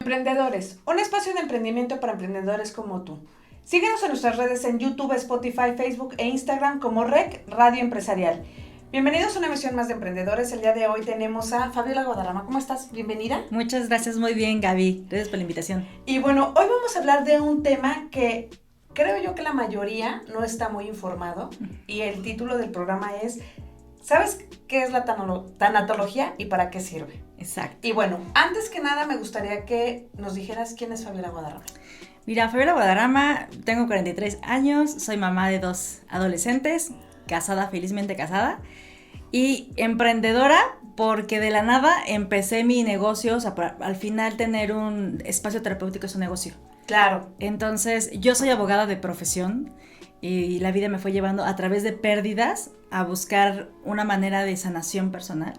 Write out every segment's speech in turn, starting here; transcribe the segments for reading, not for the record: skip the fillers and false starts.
Emprendedores, un espacio de emprendimiento para emprendedores como tú. Síguenos en nuestras redes en YouTube, Spotify, Facebook e Instagram como REC Radio Empresarial. Bienvenidos a una emisión más de Emprendedores. El día de hoy tenemos a Fabiola Guadarrama. ¿Cómo estás? Bienvenida. Muchas gracias, muy bien, Gaby. Gracias por la invitación. Y bueno, hoy vamos a hablar de un tema que creo yo que la mayoría no está muy informado. Y el título del programa es ¿sabes qué es la tanatología y para qué sirve? Exacto. Y bueno, antes que nada me gustaría que nos dijeras quién es Fabiola Guadarrama. Mira, Fabiola Guadarrama, tengo 43 años, soy mamá de 2 adolescentes, casada, felizmente casada, y emprendedora porque de la nada empecé mi negocio, o sea, al final tener un espacio terapéutico es un negocio. Claro. Entonces, yo soy abogada de profesión y la vida me fue llevando a través de pérdidas a buscar una manera de sanación personal.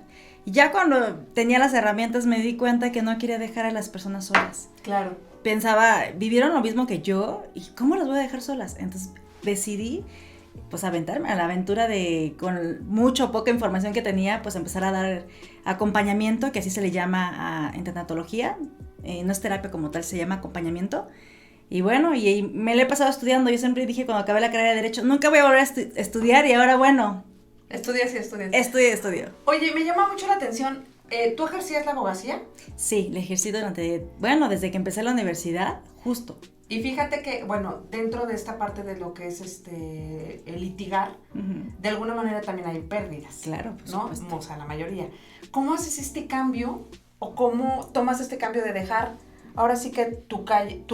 Y ya cuando tenía las herramientas me di cuenta que no quería dejar a las personas solas. Claro. Pensaba, vivieron lo mismo que yo, ¿y cómo las voy a dejar solas? Entonces decidí, pues, aventarme a la aventura de, con mucho o poca información que tenía, pues empezar a dar acompañamiento, que así se le llama en tanatología. No es terapia como tal, se llama acompañamiento. Y bueno, y me lo he pasado estudiando. Yo siempre dije cuando acabé la carrera de Derecho, nunca voy a volver a estudiar, y ahora bueno. Estudias y estudias. Estudio. Oye, me llama mucho la atención, ¿tú ejercías la abogacía? Sí, la ejercí desde que empecé la universidad, justo. Y fíjate que, bueno, dentro de esta parte de lo que es el litigar, de alguna manera también hay pérdidas. Claro, por ¿no? supuesto. O sea, la mayoría. ¿Cómo haces este cambio o cómo tomas este cambio de dejar ahora sí que tu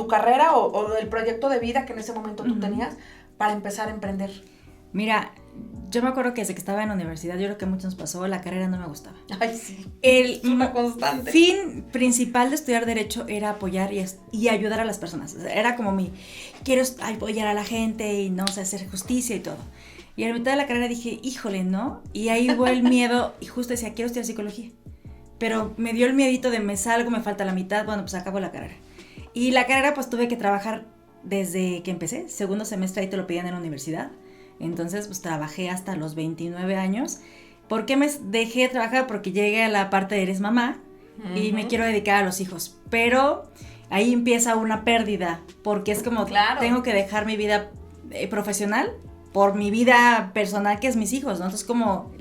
carrera o el proyecto de vida que en ese momento tú tenías para empezar a emprender? Mira, yo me acuerdo que desde que estaba en la universidad, yo creo que a muchos nos pasó, la carrera no me gustaba. Ay, sí. Es una constante. El fin principal de estudiar Derecho era apoyar y ayudar a las personas. O sea, era como quiero apoyar a la gente y no sé, hacer justicia y todo. Y a la mitad de la carrera dije, híjole, ¿no? Y ahí hubo el miedo y justo decía, quiero estudiar psicología. Pero me dio el miedito de me salgo, me falta la mitad, bueno, pues acabo la carrera. Y la carrera pues tuve que trabajar desde que empecé, segundo semestre ahí te lo pedían en la universidad. Entonces pues trabajé hasta los 29 años. ¿Por qué me dejé de trabajar? Porque llegué a la parte de eres mamá y me quiero dedicar a los hijos. Pero ahí empieza una pérdida, porque es como, claro, tengo que dejar mi vida profesional por mi vida personal, que es mis hijos, ¿no? Entonces como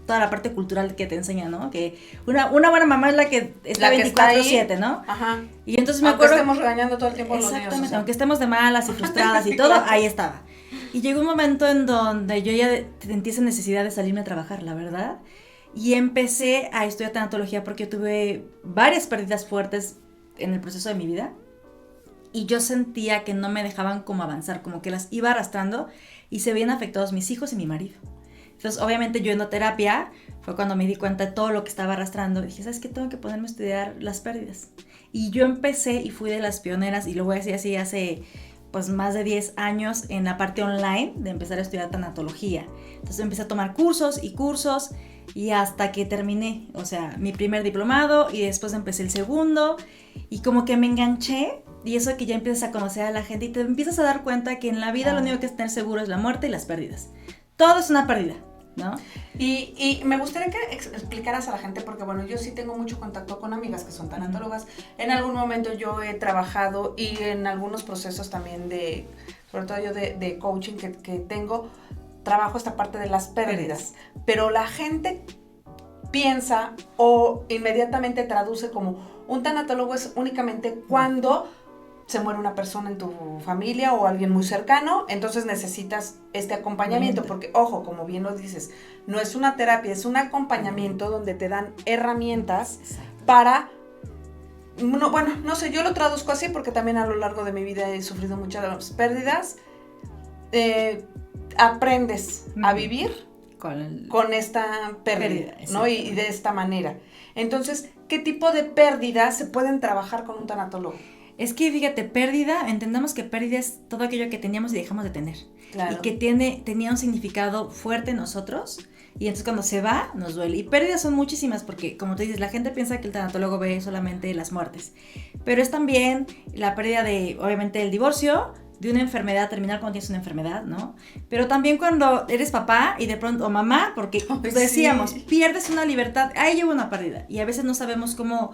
toda la parte cultural que te enseña, ¿no? Que una buena mamá es la que está 24/7, ¿no? Ajá. Y entonces me acuerdo... Aunque estemos regañando todo el tiempo a los niños. Exactamente, aunque estemos de malas y frustradas y todo, ahí estaba. Y llegó un momento en donde yo ya sentí esa necesidad de salirme a trabajar, la verdad. Y empecé a estudiar tanatología porque yo tuve varias pérdidas fuertes en el proceso de mi vida. Y yo sentía que no me dejaban como avanzar, como que las iba arrastrando y se veían afectados mis hijos y mi marido. Entonces, obviamente, yo en terapia fue cuando me di cuenta de todo lo que estaba arrastrando. Y dije, ¿sabes qué? Tengo que ponerme a estudiar las pérdidas. Y yo empecé y fui de las pioneras, y lo voy a decir así, hace pues más de 10 años en la parte online de empezar a estudiar tanatología. Entonces empecé a tomar cursos y hasta que terminé, o sea, mi primer diplomado y después empecé el segundo y como que me enganché. Y eso que ya empiezas a conocer a la gente y te empiezas a dar cuenta que en la vida lo único que es tener seguro es la muerte y las pérdidas. Todo es una pérdida, ¿no? Y me gustaría que explicaras a la gente, porque bueno, yo sí tengo mucho contacto con amigas que son tanatólogas. En algún momento yo he trabajado y en algunos procesos también sobre todo yo de coaching que tengo, trabajo esta parte de las pérdidas. Pero la gente piensa o inmediatamente traduce como un tanatólogo es únicamente cuando se muere una persona en tu familia o alguien muy cercano, entonces necesitas este acompañamiento, porque ojo, como bien lo dices, no es una terapia, es un acompañamiento donde te dan herramientas para, no sé, yo lo traduzco así porque también a lo largo de mi vida he sufrido muchas pérdidas, aprendes a vivir con esta pérdida, ¿no? Y de esta manera. Entonces, ¿qué tipo de pérdidas se pueden trabajar con un tanatólogo? Es que fíjate, pérdida, entendamos que pérdida es todo aquello que teníamos y dejamos de tener. Claro. Y que tenía un significado fuerte en nosotros. Y entonces cuando se va, nos duele. Y pérdidas son muchísimas porque, como tú dices, la gente piensa que el tanatólogo ve solamente las muertes. Pero es también la pérdida de, obviamente, el divorcio, de una enfermedad terminal cuando tienes una enfermedad, ¿no? Pero también cuando eres papá y de pronto, o mamá, porque decíamos, pierdes una libertad, ahí lleva una pérdida. Y a veces no sabemos cómo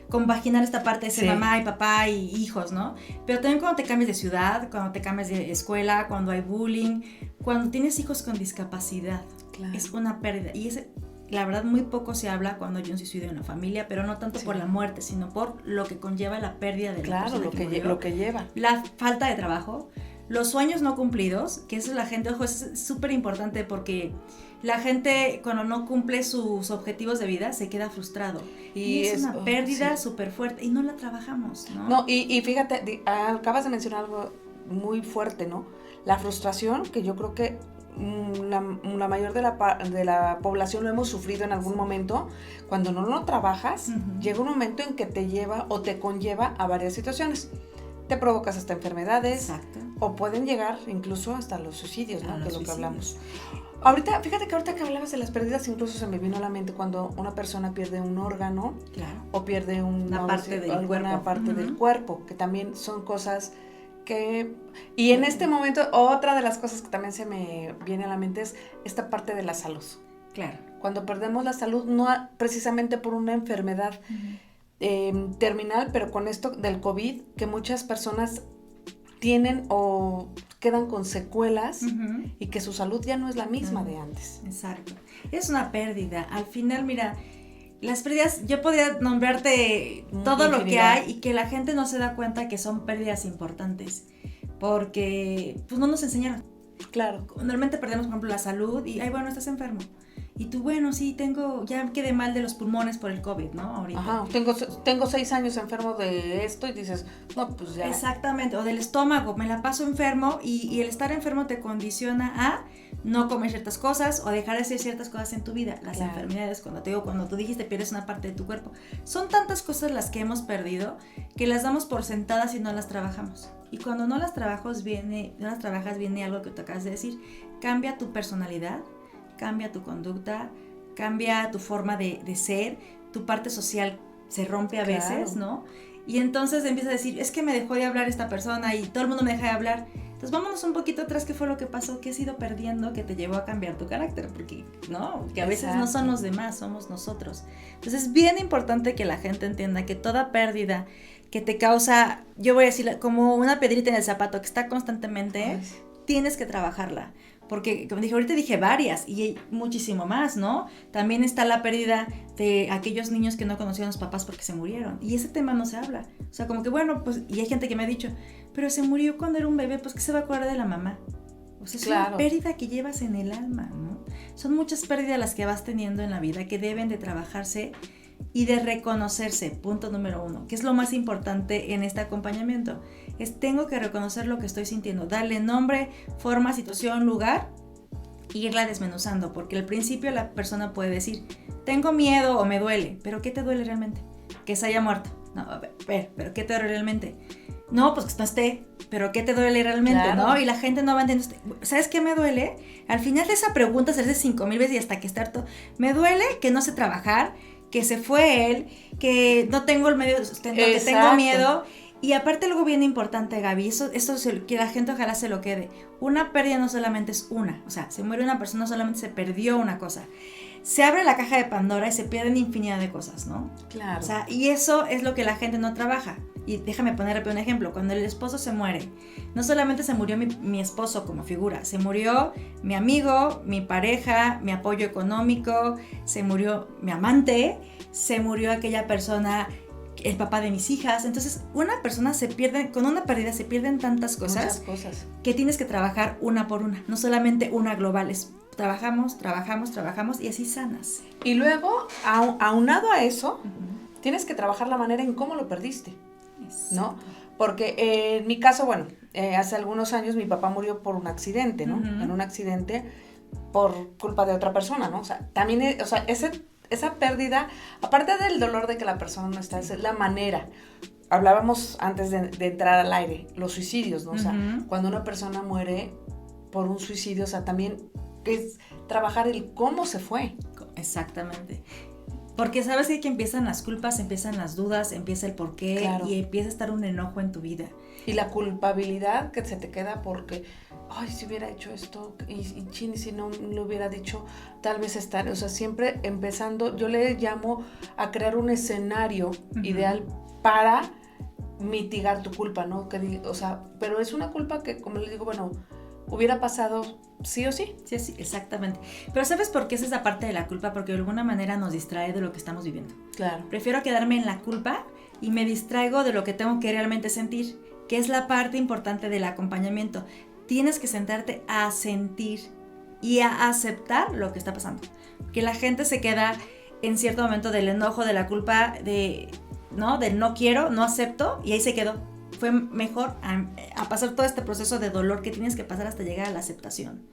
compaginar esta parte de ser Sí. mamá y papá y hijos, ¿no? Pero también cuando te cambias de ciudad, cuando te cambias de escuela, cuando hay bullying, cuando tienes hijos con discapacidad, Claro. es una pérdida. Y la verdad, muy poco se habla cuando hay un suicidio en la familia, pero no tanto Sí. por la muerte, sino por lo que conlleva la pérdida de la Claro, persona murió. lo que lleva. La falta de trabajo, los sueños no cumplidos, que eso la gente, ojo, es súper importante porque la gente cuando no cumple sus objetivos de vida se queda frustrado. Y es una pérdida súper fuerte y no la trabajamos, ¿no? No, y fíjate, acabas de mencionar algo muy fuerte, ¿no? La frustración, que yo creo que la mayor de la población lo hemos sufrido en algún momento. Cuando no lo trabajas, llega un momento en que te lleva o te conlleva a varias situaciones. Te provocas hasta enfermedades. Exacto. O pueden llegar incluso hasta los suicidios, ¿no? Que es lo que hablamos. Fíjate que ahorita que hablabas de las pérdidas, incluso se me vino a la mente cuando una persona pierde un órgano, claro, o pierde alguna parte del cuerpo, que también son cosas que... Y en este momento, otra de las cosas que también se me viene a la mente es esta parte de la salud. Claro. Cuando perdemos la salud, no precisamente por una enfermedad terminal, pero con esto del COVID, que muchas personas tienen o quedan con secuelas y que su salud ya no es la misma de antes. Exacto. Es una pérdida. Al final, mira, las pérdidas, yo podría nombrarte todo lo que hay y que la gente no se da cuenta que son pérdidas importantes, porque pues no nos enseñaron. Claro. Normalmente perdemos, por ejemplo, la salud y, bueno, estás enfermo. Y tú, bueno, sí, ya quedé mal de los pulmones por el COVID, ¿no? Ahorita. Ajá, tengo 6 años enfermo de esto y dices, no, pues ya. Exactamente, o del estómago, me la paso enfermo y el estar enfermo te condiciona a no comer ciertas cosas o dejar de hacer ciertas cosas en tu vida. Las enfermedades, cuando tú dijiste pierdes una parte de tu cuerpo. Son tantas cosas las que hemos perdido que las damos por sentadas y no las trabajamos. Y cuando no las trabajas viene algo que te acabas de decir, cambia tu personalidad, cambia tu conducta, cambia tu forma de ser, tu parte social se rompe a veces, ¿no? Y entonces empiezas a decir, es que me dejó de hablar esta persona y todo el mundo me deja de hablar. Entonces vámonos un poquito atrás, ¿qué fue lo que pasó? ¿Qué has ido perdiendo que te llevó a cambiar tu carácter? Porque, ¿no? Que a veces no son los demás, somos nosotros. Entonces es bien importante que la gente entienda que toda pérdida que te causa, yo voy a decir, como una piedrita en el zapato que está constantemente, tienes que trabajarla. Porque, como dije, ahorita dije varias y hay muchísimo más, ¿no? También está la pérdida de aquellos niños que no conocían a los papás porque se murieron. Y ese tema no se habla. O sea, como que bueno, pues, y hay gente que me ha dicho, pero se murió cuando era un bebé, pues, ¿qué se va a acordar de la mamá? O sea, es una pérdida que llevas en el alma, ¿no? Son muchas pérdidas las que vas teniendo en la vida que deben de trabajarse y de reconocerse, punto número 1, que es lo más importante en este acompañamiento. Tengo que reconocer lo que estoy sintiendo, darle nombre, forma, situación, lugar e irla desmenuzando, porque al principio la persona puede decir, tengo miedo o me duele, pero ¿qué te duele realmente? Que se haya muerto. No, a ver, pero ¿qué te duele realmente? No, pues que no esté, pero ¿qué te duele realmente? Claro. ¿No? Y la gente no va a entender. ¿Sabes qué me duele? Al final de esa pregunta, hacerse 5,000 veces y hasta que esté harto, me duele que no sé trabajar, que se fue él, que no tengo el medio de sustento, que tengo miedo. Y aparte algo bien importante, Gaby, eso que la gente ojalá se lo quede. Una pérdida no solamente es una, o sea, se muere una persona, no solamente se perdió una cosa. Se abre la caja de Pandora y se pierden infinidad de cosas, ¿no? Claro. O sea, y eso es lo que la gente no trabaja. Y déjame poner un ejemplo. Cuando el esposo se muere, no solamente se murió mi esposo como figura, se murió mi amigo, mi pareja, mi apoyo económico, se murió mi amante, se murió aquella persona, el papá de mis hijas. Entonces, una persona con una pérdida se pierden tantas cosas, que tienes que trabajar una por una, no solamente una global, trabajamos y así sanas. Y luego, aunado a eso, tienes que trabajar la manera en cómo lo perdiste, ¿no? Porque en mi caso, bueno, hace algunos años mi papá murió por un accidente, ¿no? En un accidente por culpa de otra persona, ¿no? O sea, también, esa pérdida, aparte del dolor de que la persona no está, es la manera. Hablábamos antes de entrar al aire, los suicidios, ¿no? O sea, cuando una persona muere por un suicidio, o sea, también es trabajar el cómo se fue. Exactamente. Porque sabes que empiezan las culpas, empiezan las dudas, empieza el porqué, claro, y empieza a estar un enojo en tu vida. Y la culpabilidad que se te queda porque, ay, si hubiera hecho esto, y si no lo hubiera dicho, tal vez estar, o sea, siempre empezando, yo le llamo a crear un escenario ideal para mitigar tu culpa, ¿no? O sea, pero es una culpa que, como le digo, bueno, hubiera pasado sí o sí. Sí, sí, exactamente. Pero ¿sabes por qué es esa parte de la culpa? Porque de alguna manera nos distrae de lo que estamos viviendo. Claro. Prefiero quedarme en la culpa y me distraigo de lo que tengo que realmente sentir, que es la parte importante del acompañamiento. Tienes que sentarte a sentir y a aceptar lo que está pasando. Que la gente se queda en cierto momento del enojo, de la culpa, del no quiero, no acepto, y ahí se quedó. Fue mejor a pasar todo este proceso de dolor que tienes que pasar hasta llegar a la aceptación.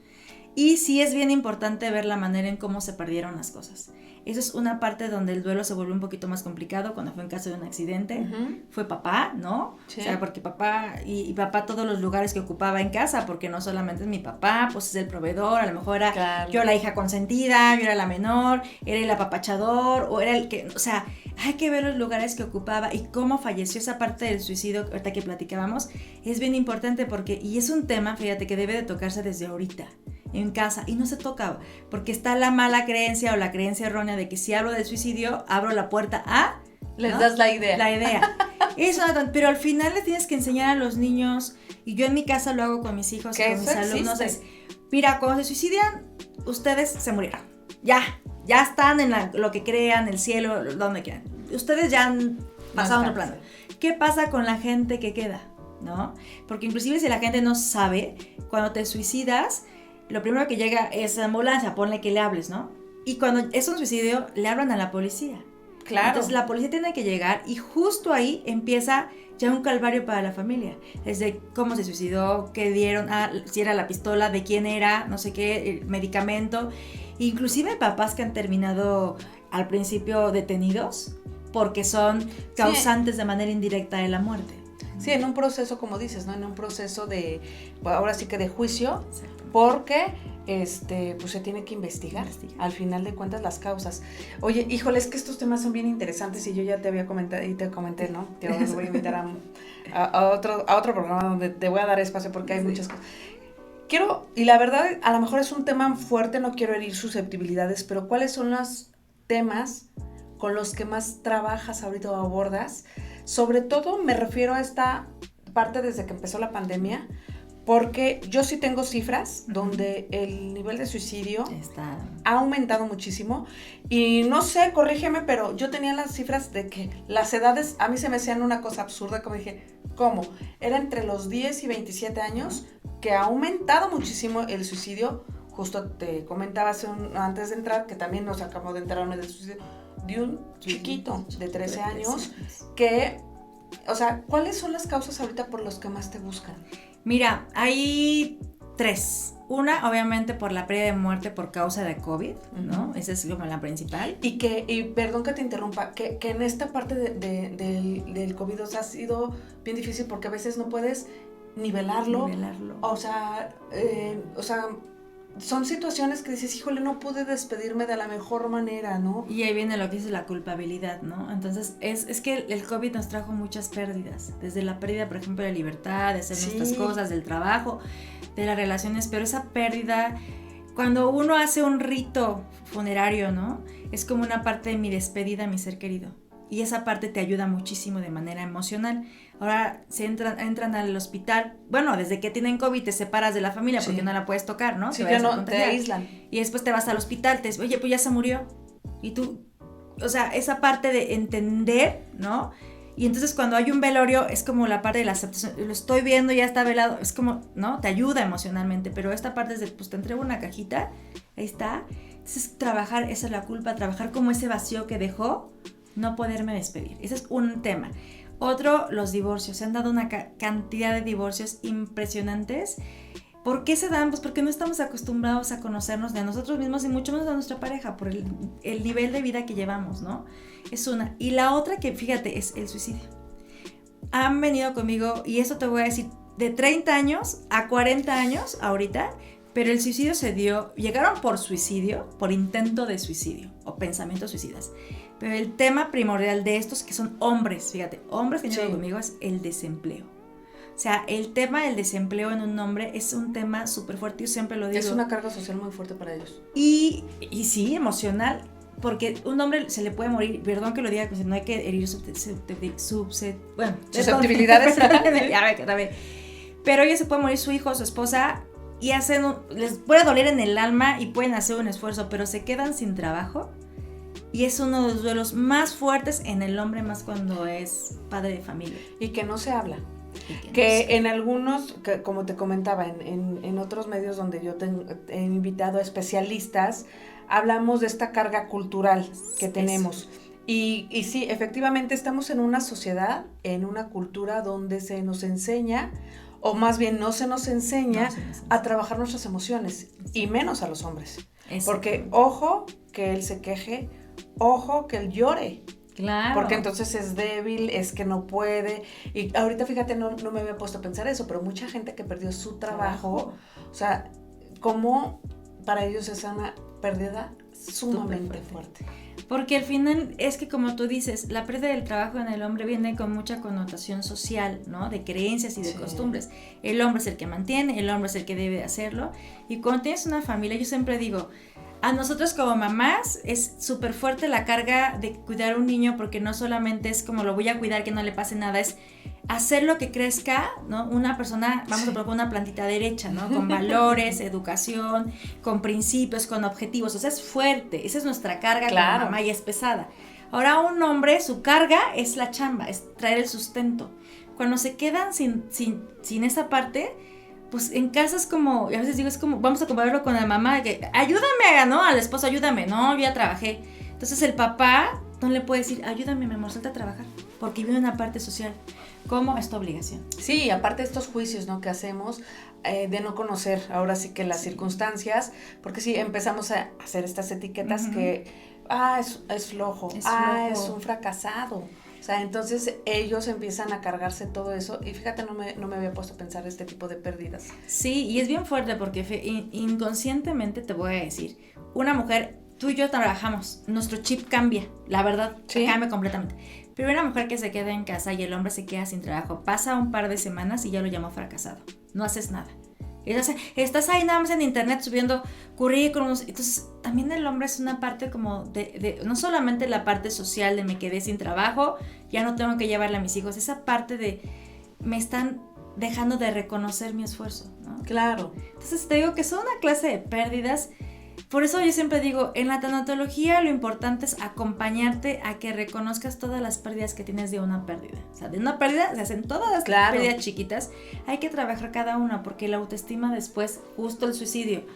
Y sí es bien importante ver la manera en cómo se perdieron las cosas. Eso es una parte donde el duelo se vuelve un poquito más complicado cuando fue en caso de un accidente. Fue papá, ¿no? Sí. O sea, porque papá, y papá todos los lugares que ocupaba en casa, porque no solamente es mi papá, pues es el proveedor, a lo mejor era yo la hija consentida, yo era la menor, era el apapachador, o era el que, o sea, hay que ver los lugares que ocupaba y cómo falleció. Esa parte del suicidio, ahorita que platicábamos, es bien importante porque, y es un tema, fíjate, que debe de tocarse desde ahorita, en casa, y no se toca, porque está la mala creencia o la creencia errónea de que si hablo del suicidio, abro la puerta a... Les das la idea. La idea. Eso, pero al final le tienes que enseñar a los niños, y yo en mi casa lo hago con mis hijos y con mis alumnos, es, mira, cuando se suicidan, ustedes se murieron. Ya están en lo que crean, el cielo, donde quieran. Ustedes ya han pasado un plano. ¿Qué pasa con la gente que queda? ¿No? Porque inclusive si la gente no sabe, cuando te suicidas, lo primero que llega es ambulancia, ponle que le hables, ¿no? Y cuando es un suicidio, le hablan a la policía. Claro. Entonces la policía tiene que llegar y justo ahí empieza ya un calvario para la familia. Desde cómo se suicidó, qué dieron, si era la pistola, de quién era, no sé qué, el medicamento. Inclusive papás que han terminado al principio detenidos porque son causantes de manera indirecta de la muerte. Sí, en un proceso, como dices, ¿no? En un proceso de, ahora sí que de juicio, porque pues se tiene que investigar al final de cuentas las causas. Oye, híjole, es que estos temas son bien interesantes y yo ya te había comentado y te comenté, ¿no? Te voy a invitar a otro programa donde te voy a dar espacio porque hay muchas cosas. Y la verdad, a lo mejor es un tema fuerte, no quiero herir susceptibilidades, pero ¿cuáles son los temas con los que más trabajas ahorita o abordas? Sobre todo me refiero a esta parte desde que empezó la pandemia, porque yo sí tengo cifras donde el nivel de suicidio ha aumentado muchísimo y no sé, corrígeme, pero yo tenía las cifras de que las edades a mí se me hacían una cosa absurda, como dije, ¿cómo? Era entre los 10 y 27 años que ha aumentado muchísimo el suicidio. Justo te comentaba antes de entrar que también nos acabamos de enterar del suicidio de un chiquito de 13 años que, o sea, ¿cuáles son las causas ahorita por las que más te buscan? Mira, hay 3. Una, obviamente, por la pérdida de muerte por causa de COVID, ¿no? Esa es como la principal. Y perdón que te interrumpa, que en esta parte del COVID, o sea, ha sido bien difícil porque a veces no puedes nivelarlo. O sea, son situaciones que dices, híjole, no pude despedirme de la mejor manera, ¿no? Y ahí viene lo que es la culpabilidad, ¿no? Entonces, es que el COVID nos trajo muchas pérdidas, desde la pérdida, por ejemplo, de libertad, de hacer nuestras cosas, del trabajo, de las relaciones, pero esa pérdida, cuando uno hace un rito funerario, ¿no? Es como una parte de mi despedida a mi ser querido. Y esa parte te ayuda muchísimo de manera emocional. Ahora se entran al hospital. Bueno, desde que tienen COVID te separas de la familia porque no la puedes tocar, ¿no? Sí, ya no, te aíslan. Y después te vas al hospital, oye, pues ya se murió. Y tú, o sea, esa parte de entender, ¿no? Y entonces cuando hay un velorio es como la parte de la aceptación. Lo estoy viendo, ya está velado. Es como, ¿no? Te ayuda emocionalmente. Pero esta parte es de, pues te entrego una cajita. Ahí está. Entonces trabajar, esa es la culpa. Trabajar como ese vacío que dejó no poderme despedir. Ese es un tema. Otro, los divorcios. Se han dado una cantidad de divorcios impresionantes. ¿Por qué se dan? Pues porque no estamos acostumbrados a conocernos de a nosotros mismos y mucho menos a nuestra pareja por el nivel de vida que llevamos, ¿no? Es una. Y la otra que, fíjate, es el suicidio. Han venido conmigo, y eso te voy a decir, de 30 años a 40 años ahorita, pero el suicidio se dio, llegaron por suicidio, por intento de suicidio o pensamientos suicidas. Pero el tema primordial de estos que son hombres, fíjate, hombres que Sí. llevan conmigo es el desempleo. O sea, el tema del desempleo en un hombre es un tema súper fuerte, yo siempre lo digo. Es una carga social muy fuerte para ellos. Y sí, emocional, porque un hombre se le puede morir, perdón que lo diga, no hay que herir susceptibilidades. Ya ve. Pero ella se puede morir su hijo, su esposa, y les puede doler en el alma y pueden hacer un esfuerzo, pero se quedan sin trabajo. Y es uno de los duelos más fuertes en el hombre, más cuando es padre de familia. Y que no se habla. Que en algunos, como te comentaba, en otros medios donde yo he invitado a especialistas, hablamos de esta carga cultural que tenemos. Y sí, efectivamente estamos en una sociedad, en una cultura donde se nos enseña, o más bien no se nos enseña a trabajar nuestras emociones, y menos a los hombres. Porque ojo que él se queje, ojo que él llore. Claro. Porque entonces es débil, es que no puede. Y ahorita fíjate, no me había puesto a pensar eso, pero mucha gente que perdió su trabajo, o sea, como para ellos es una pérdida sumamente fuerte. Porque al final es que, como tú dices, la pérdida del trabajo en el hombre viene con mucha connotación social, ¿no? De creencias y de costumbres. El hombre es el que mantiene, el hombre es el que debe hacerlo. Y cuando tienes una familia, yo siempre digo, a nosotros como mamás es súper fuerte la carga de cuidar a un niño, porque no solamente es como lo voy a cuidar que no le pase nada, es hacerlo que crezca, ¿no? Una persona, vamos a proponer una plantita derecha, ¿no? Con valores, educación, con principios, con objetivos. O sea, es fuerte. Esa es nuestra carga como mamá y es pesada. Ahora un hombre, su carga es la chamba, es traer el sustento. Cuando se quedan sin esa parte, pues en casa es como, a veces digo, es como, vamos a compararlo con la mamá, que ayúdame, ¿no? Al esposo, ayúdame, no, yo ya trabajé. Entonces el papá no le puede decir, ayúdame, mi amor, salta a trabajar, porque vive una parte social. ¿Cómo? Es tu obligación. Sí, aparte de estos juicios, ¿no? Que hacemos de no conocer ahora sí que las circunstancias, porque sí, empezamos a hacer estas etiquetas que, es flojo, es un fracasado. O sea, entonces ellos empiezan a cargarse todo eso y fíjate, no me había puesto a pensar este tipo de pérdidas. Sí, y es bien fuerte porque inconscientemente te voy a decir, una mujer, tú y yo trabajamos, nuestro chip cambia, la verdad, cambia completamente. Pero una mujer que se queda en casa y el hombre se queda sin trabajo, pasa un par de semanas y ya lo llamo fracasado, no haces nada. Estás ahí nada más en internet subiendo currículums. Entonces también el hombre es una parte como de no solamente la parte social de me quedé sin trabajo, ya no tengo que llevarle a mis hijos, esa parte de me están dejando de reconocer mi esfuerzo, ¿no? Claro. Entonces te digo que son una clase de pérdidas. Por eso yo siempre digo, en la tanatología lo importante es acompañarte a que reconozcas todas las pérdidas que tienes de una pérdida. O sea, de una pérdida se hacen todas las pérdidas chiquitas. Hay que trabajar cada una porque la autoestima después, justo el suicidio,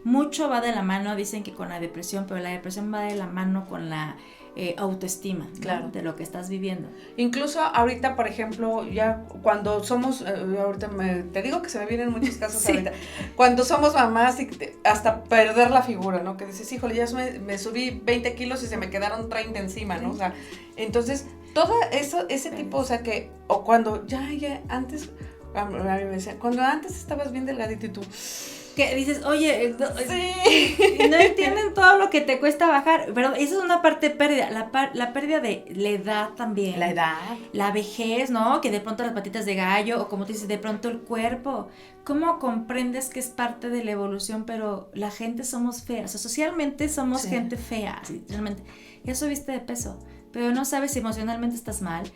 mucho va de la mano, dicen que con la depresión, pero la depresión va de la mano con la autoestima, ¿no? De lo que estás viviendo. Incluso ahorita, por ejemplo, ya cuando somos, ahorita te digo que se me vienen muchos casos ahorita, cuando somos mamás y hasta perder la figura, ¿no? Que dices, híjole, ya me subí 20 kilos y se me quedaron 30 encima, ¿no? O sea, entonces, todo eso, ese tipo, o sea, que, o cuando ya antes, a mí me decían, cuando antes estabas bien delgadito y tú... Que dices, oye, no entienden todo lo que te cuesta bajar. Pero esa es una parte pérdida. La pérdida de la edad también. La edad. La vejez, ¿no? Que de pronto las patitas de gallo, o como tú dices, de pronto el cuerpo. ¿Cómo comprendes que es parte de la evolución? Pero la gente somos feas. O sea, socialmente somos gente fea, realmente. Ya subiste de peso, pero no sabes si emocionalmente estás mal.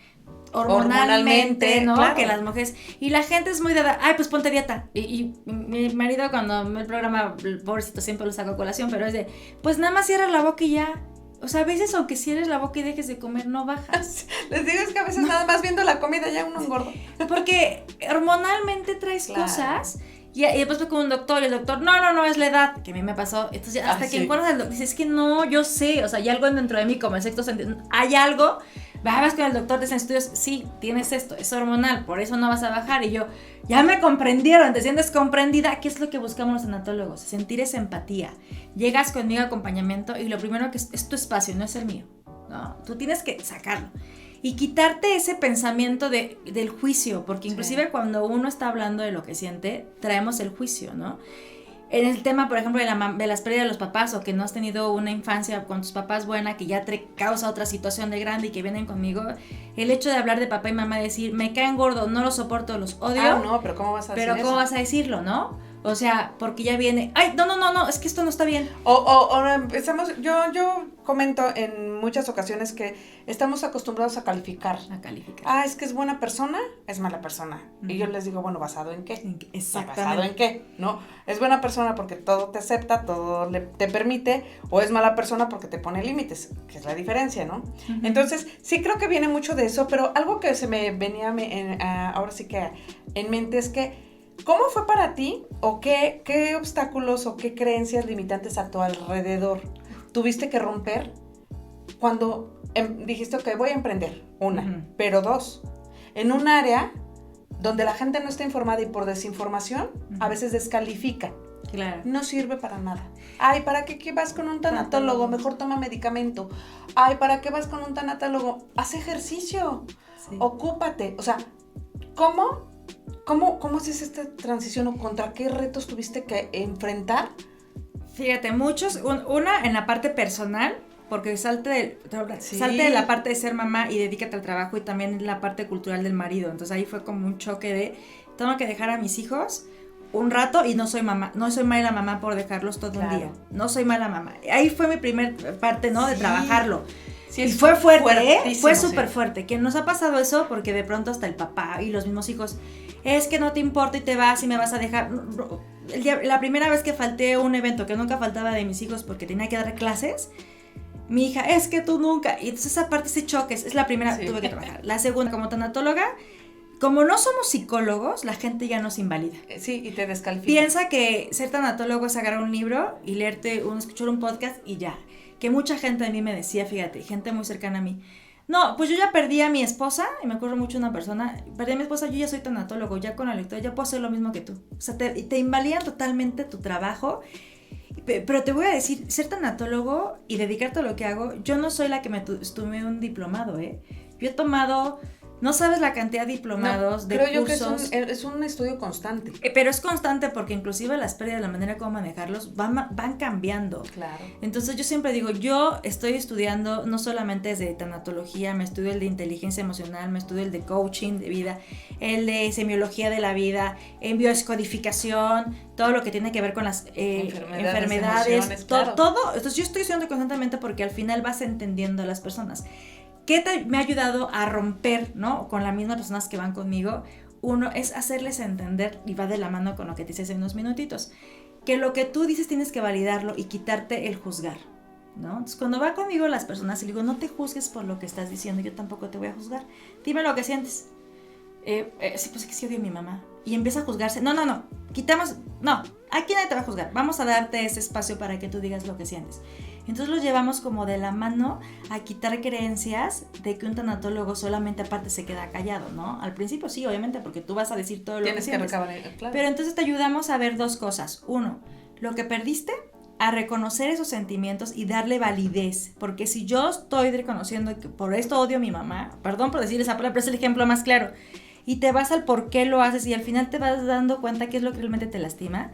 Hormonalmente, ¿no? Claro. Que las mujeres, y la gente es muy de, pues ponte dieta, y mi marido cuando me el programa, pobrecito, siempre lo saco a colación, pero es de, pues nada más cierra la boca y ya. O sea, a veces aunque cierres la boca y dejes de comer, no bajas. Les digo, es que a veces nada más viendo la comida ya uno engorda. Porque hormonalmente traes cosas. Y después fue con un doctor y el doctor, no, es la edad, que a mí me pasó. Entonces hasta que encuentras al doctor, dices, es que no, yo sé, o sea, hay algo dentro de mí como el sexto sentido, hay algo. Vas con el doctor, te hacen estudios, sí, tienes esto, es hormonal, por eso no vas a bajar. Y yo, ya me comprendieron, te sientes comprendida. ¿Qué es lo que buscamos los tanatólogos? Sentir esa empatía. Llegas conmigo a acompañamiento y lo primero que es tu espacio, no es el mío, ¿no? Tú tienes que sacarlo y quitarte ese pensamiento del juicio, porque inclusive cuando uno está hablando de lo que siente, traemos el juicio, ¿no? En el tema, por ejemplo, de las pérdidas de los papás, o que no has tenido una infancia con tus papás buena, que ya te causa otra situación de grande y que vienen conmigo, el hecho de hablar de papá y mamá y decir, me caen gordos, no los soporto, los odio. Ah, no, pero ¿cómo vas a decir eso? Pero ¿cómo vas a decirlo, no? O sea, porque ya viene, ay, no, es que esto no está bien. O empezamos, yo comento en muchas ocasiones que estamos acostumbrados a calificar. Ah, es que es buena persona, es mala persona. Y yo les digo, bueno, ¿basado en qué? Exactamente. ¿Basado en qué? ¿No? Es buena persona porque todo te acepta, todo te permite, o es mala persona porque te pone límites, que es la diferencia, ¿no? Uh-huh. Entonces, sí creo que viene mucho de eso, pero algo que se me venía ahora sí que en mente es que ¿cómo fue para ti o qué obstáculos o qué creencias limitantes a tu alrededor tuviste que romper cuando dijiste, ok, voy a emprender? Una, uh-huh. Pero dos, en un área donde la gente no está informada y por desinformación uh-huh. a veces descalifica. Claro. No sirve para nada. Ay, ¿para qué vas con un tanatólogo? Mejor toma medicamento. Ay, ¿para qué vas con un tanatólogo? Haz ejercicio. Sí. Ocúpate. O sea, ¿cómo haces esta transición o contra qué retos tuviste que enfrentar? Fíjate, muchos, una en la parte personal, porque salte de la parte de ser mamá y dedícate al trabajo, y también en la parte cultural del marido. Entonces ahí fue como un choque de, tengo que dejar a mis hijos un rato y no soy mala mamá por dejarlos todo un día. No soy mala mamá. Ahí fue mi primer parte, ¿no? De trabajarlo. Sí, y fue fuerte, fue súper fuerte. Que nos ha pasado eso porque de pronto hasta el papá y los mismos hijos, es que no te importa y te vas y me vas a dejar. La primera vez que falté a un evento que nunca faltaba de mis hijos porque tenía que dar clases, mi hija, es que tú nunca. Y entonces esa parte, ese choque, es la primera que tuve que trabajar. La segunda, como tanatóloga, como no somos psicólogos, la gente ya nos invalida. Sí, y te descalifica. Piensa que ser tanatólogo es agarrar un libro y leerte, escuchar un podcast y ya. Que mucha gente de mí me decía, fíjate, gente muy cercana a mí, no, pues yo ya perdí a mi esposa, y me acuerdo mucho de una persona, perdí a mi esposa, yo ya soy tanatólogo, ya con la lectura, ya puedo hacer lo mismo que tú. O sea, te invalidan totalmente tu trabajo, pero te voy a decir, ser tanatólogo y dedicarte a lo que hago, yo no soy la que tomé un diplomado, Yo he tomado... No sabes la cantidad de diplomados, de cursos. Creo yo que es un estudio constante. Pero es constante porque inclusive las pérdidas, la manera como manejarlos, van cambiando. Claro. Entonces yo siempre digo, yo estoy estudiando no solamente desde tanatología, me estudio el de inteligencia emocional, me estudio el de coaching de vida, el de semiología de la vida, en biodescodificación, todo lo que tiene que ver con las enfermedades, claro. Todo. Entonces yo estoy estudiando constantemente porque al final vas entendiendo a las personas. ¿Qué me ha ayudado a romper, ¿no? Con las mismas personas que van conmigo? Uno es hacerles entender, y va de la mano con lo que te hice hace unos minutitos, que lo que tú dices tienes que validarlo y quitarte el juzgar, ¿no? Entonces, cuando va conmigo las personas, le digo, no te juzgues por lo que estás diciendo, yo tampoco te voy a juzgar. Dime lo que sientes. Sí, pues es que sí odio a mi mamá. Y empieza a juzgarse. No, quitamos, no, aquí nadie te va a juzgar. Vamos a darte ese espacio para que tú digas lo que sientes. Entonces los llevamos como de la mano a quitar creencias de que un tanatólogo solamente aparte se queda callado, ¿no? Al principio sí, obviamente, porque tú vas a decir todo lo que sientes. Claro. Pero entonces te ayudamos a ver dos cosas. Uno, lo que perdiste, a reconocer esos sentimientos y darle validez. Porque si yo estoy reconociendo que por esto odio a mi mamá, perdón por decir esa palabra, pero es el ejemplo más claro, y te vas al por qué lo haces y al final te vas dando cuenta qué es lo que realmente te lastima,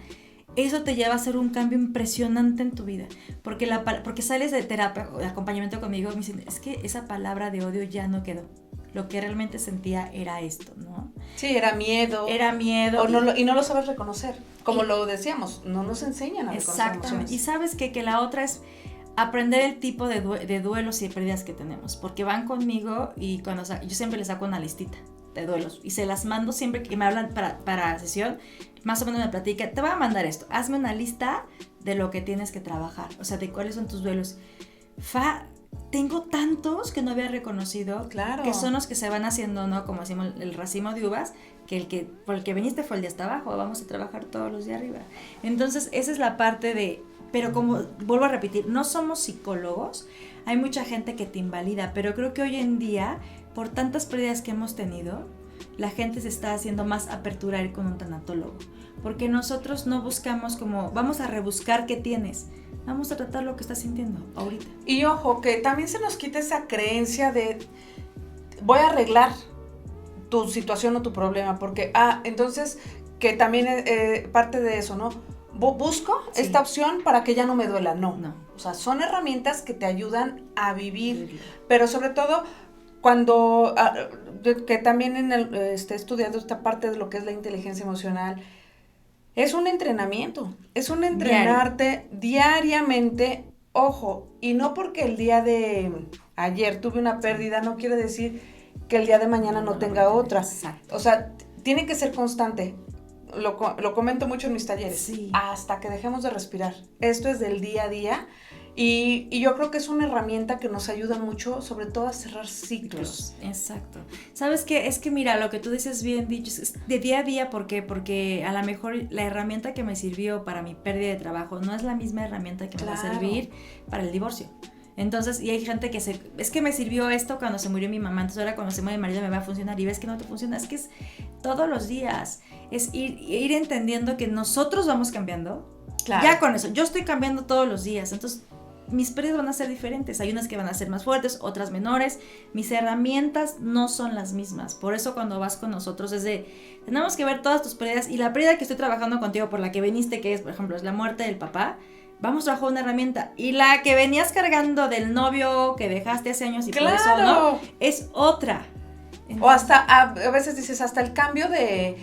eso te lleva a hacer un cambio impresionante en tu vida, porque sales de terapia, de acompañamiento conmigo, y me dicen, es que esa palabra de odio ya no quedó, lo que realmente sentía era esto, ¿no? Sí, era miedo. Y no lo sabes reconocer, como lo decíamos, no nos enseñan a reconocer emociones. Y sabes que la otra es aprender el tipo de duelos y pérdidas que tenemos, porque van conmigo y yo siempre les saco una listita de duelos y se las mando siempre que me hablan para sesión, más o menos me platica, te voy a mandar esto, hazme una lista de lo que tienes que trabajar, o sea, de cuáles son tus duelos. Tengo tantos que no había reconocido, claro, que son los que se van haciendo, ¿no? Como decimos, el racimo de uvas, que por el que viniste fue el de hasta abajo, vamos a trabajar todos los de arriba. Entonces, esa es la parte de, pero como vuelvo a repetir, no somos psicólogos, hay mucha gente que te invalida, pero creo que hoy en día, por tantas pérdidas que hemos tenido, la gente se está haciendo más apertura a ir con un tanatólogo, porque nosotros no buscamos como, vamos a rebuscar qué tienes, vamos a tratar lo que estás sintiendo ahorita. Y ojo, que también se nos quita esa creencia de, voy a arreglar tu situación o tu problema, porque, entonces, que también parte de eso, ¿no? busco Sí. esta opción para que ya no me duela. No. No. O sea, son herramientas que te ayudan a vivir, pero sobre todo cuando, que también he estudiado esta parte de lo que es la inteligencia emocional, es un entrenamiento, es un entrenarte diariamente, ojo, y no porque el día de ayer tuve una pérdida, no quiere decir que el día de mañana no tenga otra. Exacto. O sea, tiene que ser constante. Lo comento mucho en mis talleres, Sí. hasta que dejemos de respirar. Esto es del día a día y yo creo que es una herramienta que nos ayuda mucho, sobre todo a cerrar ciclos. Exacto. ¿Sabes qué? Es que mira, lo que tú dices bien dicho, es de día a día, ¿por qué? Porque a lo mejor la herramienta que me sirvió para mi pérdida de trabajo no es la misma herramienta que me va a servir para el divorcio. Entonces, y hay gente que es que me sirvió esto cuando se murió mi mamá, entonces ahora cuando se muere mi marido me va a funcionar, y ves que no te funciona, es que es todos los días, es ir entendiendo que nosotros vamos cambiando, ya con eso, yo estoy cambiando todos los días, entonces mis pérdidas van a ser diferentes, hay unas que van a ser más fuertes, otras menores, mis herramientas no son las mismas, por eso cuando vas con nosotros tenemos que ver todas tus pérdidas, y la pérdida que estoy trabajando contigo por la que viniste, que es, por ejemplo, es la muerte del papá, vamos a trabajar una herramienta. Y la que venías cargando del novio que dejaste hace años y por eso no, es otra. Entonces, o hasta, a veces dices, hasta el cambio de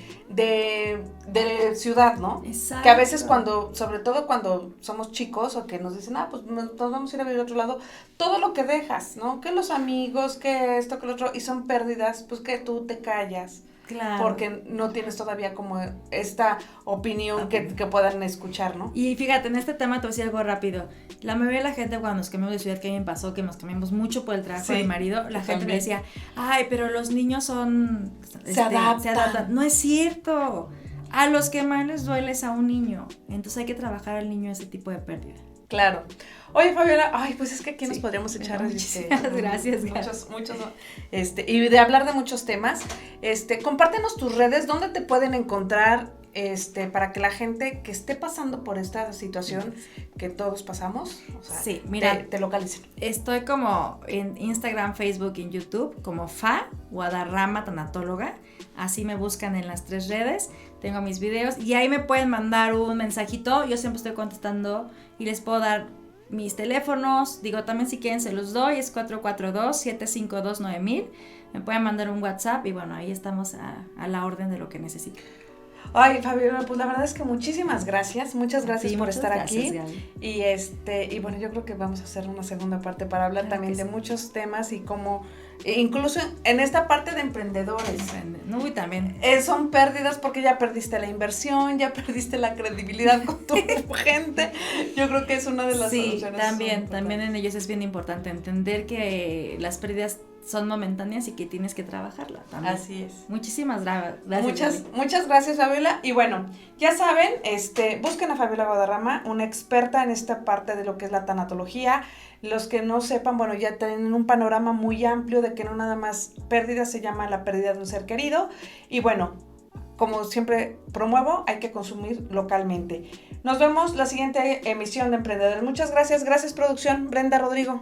ciudad, ¿no? Exacto. Que a veces sobre todo cuando somos chicos o que nos dicen, pues nos vamos a ir a vivir a otro lado, todo lo que dejas, ¿no? Que los amigos, que esto, que lo otro, y son pérdidas, pues que tú te callas. Claro. Porque no tienes todavía como esta opinión que puedan escuchar, ¿no? Y fíjate, en este tema te voy a decir algo rápido. La mayoría de la gente cuando nos cambiamos de ciudad, que a mí me pasó, que nos cambiamos mucho por el trabajo de mi marido, la gente me decía, ay, pero los niños se adaptan. No es cierto. A los que más les duele es a un niño. Entonces hay que trabajar al niño ese tipo de pérdida. Claro. Oye, Fabiola, pues es que aquí nos podríamos echar gracias. Muchos, y de hablar de muchos temas. Compártenos tus redes, ¿dónde te pueden encontrar? Para que la gente que esté pasando por esta situación que todos pasamos, sí, mira, te localicen. Estoy como en Instagram, Facebook y en YouTube como Guadarrama Tanatóloga. Así me buscan en las 3 redes. Tengo mis videos y ahí me pueden mandar un mensajito. Yo siempre estoy contestando y les puedo dar mis teléfonos. Digo, también si quieren se los doy. Es 442-752-9000. Me pueden mandar un WhatsApp y bueno, ahí estamos a la orden de lo que necesiten. Ay, Fabiola, pues la verdad es que muchas gracias por estar aquí. Gaby. Y bueno, yo creo que vamos a hacer una segunda parte para hablar también de muchos temas y cómo, incluso en esta parte de emprendedores. No, y también. Son pérdidas porque ya perdiste la inversión, ya perdiste la credibilidad con tu gente. Yo creo que es una de las soluciones. También en ellos es bien importante entender que las pérdidas son momentáneas y que tienes que trabajarla también. Así es. Muchísimas gracias. Muchas gracias, Fabiola. Y bueno, ya saben, busquen a Fabiola Guadarrama, una experta en esta parte de lo que es la tanatología. Los que no sepan, bueno, ya tienen un panorama muy amplio de que no nada más pérdida se llama la pérdida de un ser querido. Y bueno, como siempre promuevo, hay que consumir localmente. Nos vemos la siguiente emisión de Emprendedores. Muchas gracias. Gracias, producción. Brenda, Rodrigo.